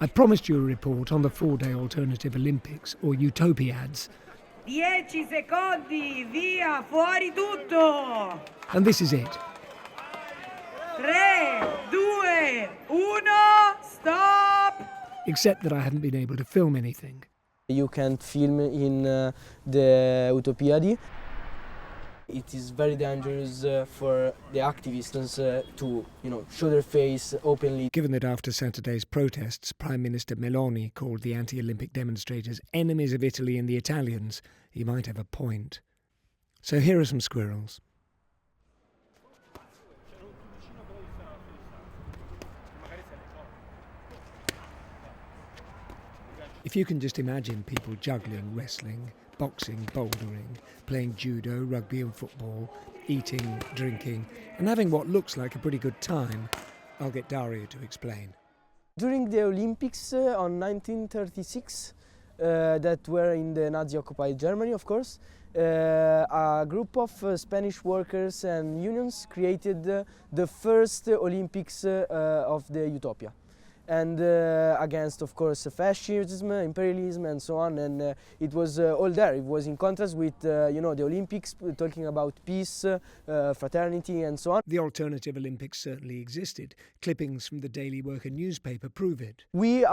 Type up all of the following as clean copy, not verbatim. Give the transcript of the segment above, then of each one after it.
I promised you a report on the four-day alternative Olympics, or Utopiads. 10 secondi, via, fuori tutto! And this is it. 3, 2, 1, stop! Except that I haven't been able to film anything. You can film in the Utopiadi. It is very dangerous for the activists to, show their face openly. Given that after Saturday's protests, Prime Minister Meloni called the anti-Olympic demonstrators enemies of Italy and the Italians, he might have a point. So here are some squirrels. If you can just imagine people juggling, wrestling, boxing, bouldering, playing judo, rugby and football, eating, drinking, and having what looks like a pretty good time, I'll get Dario to explain. During the Olympics on 1936, that were in the Nazi-occupied Germany, of course, a group of Spanish workers and unions created the first Olympics of the Utopia. And against, of course, fascism, imperialism, and so on. And it was all there. It was in contrast with, the Olympics, talking about peace, fraternity, and so on. The alternative Olympics certainly existed. Clippings from the Daily Worker newspaper prove it. We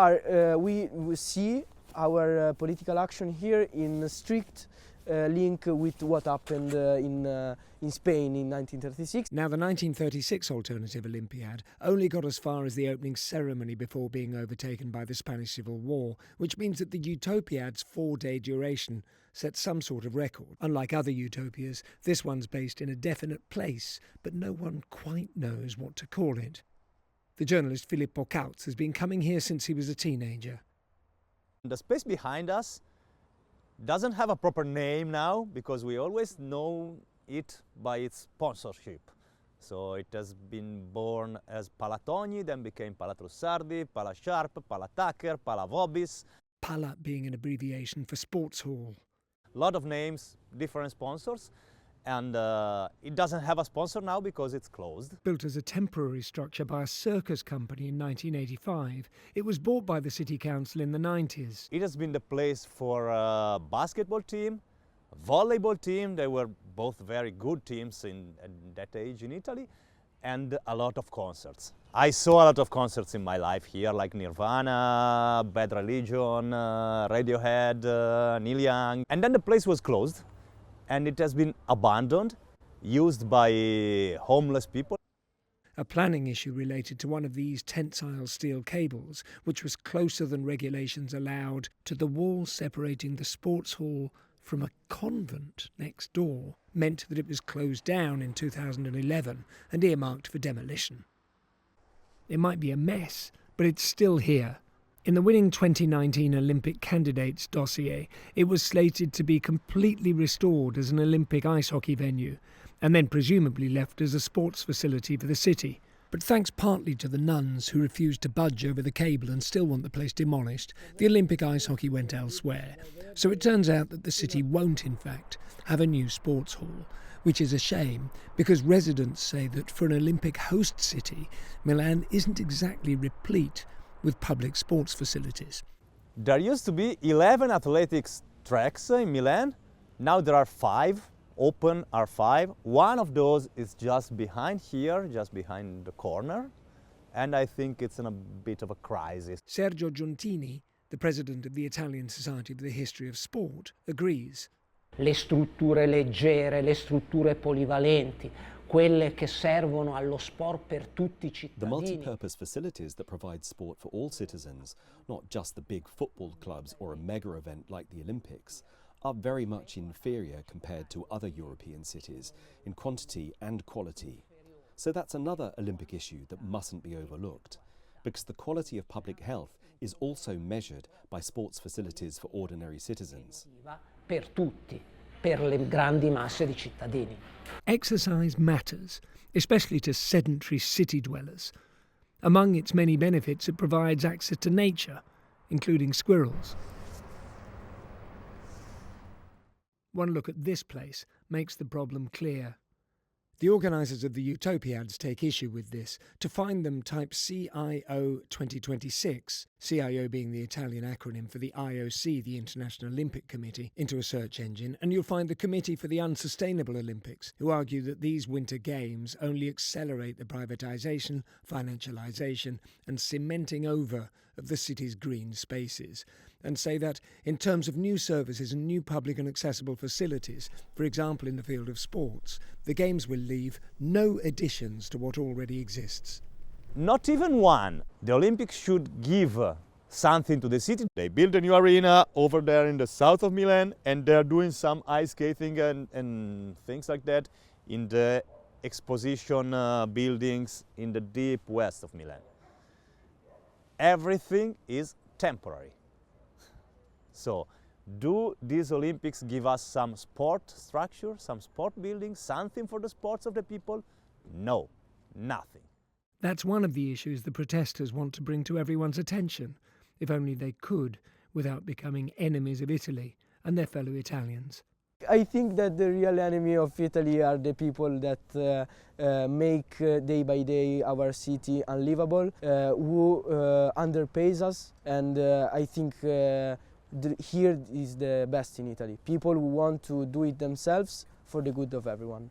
see our political action here in strict link with what happened in Spain in 1936. Now, the 1936 alternative Olympiad only got as far as the opening ceremony before being overtaken by the Spanish Civil War, which means that the Utopiad's 4-day duration set some sort of record. Unlike other utopias, this one's based in a definite place, but no one quite knows what to call it. The journalist Filippo Kautz has been coming here since he was a teenager. The space behind us doesn't have a proper name now because we always know it by its sponsorship. So it has been born as Palatogni, then became Palatrussardi, Palasharp, Palatacker, Palavobis. Pala being an abbreviation for sports hall. A lot of names, different sponsors, and it doesn't have a sponsor now because it's closed. Built as a temporary structure by a circus company in 1985, it was bought by the city council in the 90s. It has been the place for a basketball team, a volleyball team. They were both very good teams at that age in Italy, and a lot of concerts. I saw a lot of concerts in my life here, like Nirvana, Bad Religion, Radiohead, Neil Young. And then the place was closed, and it has been abandoned, used by homeless people. A planning issue related to one of these tensile steel cables, which was closer than regulations allowed, to the wall separating the sports hall from a convent next door, meant that it was closed down in 2011 and earmarked for demolition. It might be a mess, but it's still here. In the winning 2019 Olympic candidates dossier, it was slated to be completely restored as an Olympic ice hockey venue, and then presumably left as a sports facility for the city. But thanks partly to the nuns who refused to budge over the cable and still want the place demolished, the Olympic ice hockey went elsewhere. So it turns out that the city won't, in fact, have a new sports hall, which is a shame, because residents say that for an Olympic host city, Milan isn't exactly replete with public sports facilities. There used to be 11 athletics tracks in Milan. Now there are 5, open are 5. One of those is just behind here, just behind the corner. And I think it's in a bit of a crisis. Sergio Giuntini, the president of the Italian Society for the History of Sport, agrees. Le strutture leggere, le strutture polivalenti, quelle che servono allo sport per tutti i cittadini. The multi-purpose facilities that provide sport for all citizens, not just the big football clubs or a mega event like the Olympics, are very much inferior compared to other European cities in quantity and quality. So that's another Olympic issue that mustn't be overlooked, because the quality of public health is also measured by sports facilities for ordinary citizens. Per tutti, per le grandi masse di cittadini. Exercise matters, especially to sedentary city dwellers. Among its many benefits, it provides access to nature, including squirrels. One look at this place makes the problem clear. The organisers of the Utopiads take issue with this. To find them, type CIO 2026, CIO being the Italian acronym for the IOC, the International Olympic Committee, into a search engine, and you'll find the Committee for the Unsustainable Olympics, who argue that these Winter Games only accelerate the privatisation, financialisation and cementing over of the city's green spaces, and say that, in terms of new services and new public and accessible facilities, for example in the field of sports, the Games will leave no additions to what already exists. Not even one. The Olympics should give something to the city. They built a new arena over there in the south of Milan, and they're doing some ice skating and things like that in the exposition buildings in the deep west of Milan. Everything is temporary. So, do these Olympics give us some sport structure, some sport buildings, something for the sports of the people? No, nothing. That's one of the issues the protesters want to bring to everyone's attention, if only they could, without becoming enemies of Italy and their fellow Italians. I think that the real enemy of Italy are the people that make day by day our city unlivable, who underpays us, and I think here is the best in Italy. People who want to do it themselves for the good of everyone.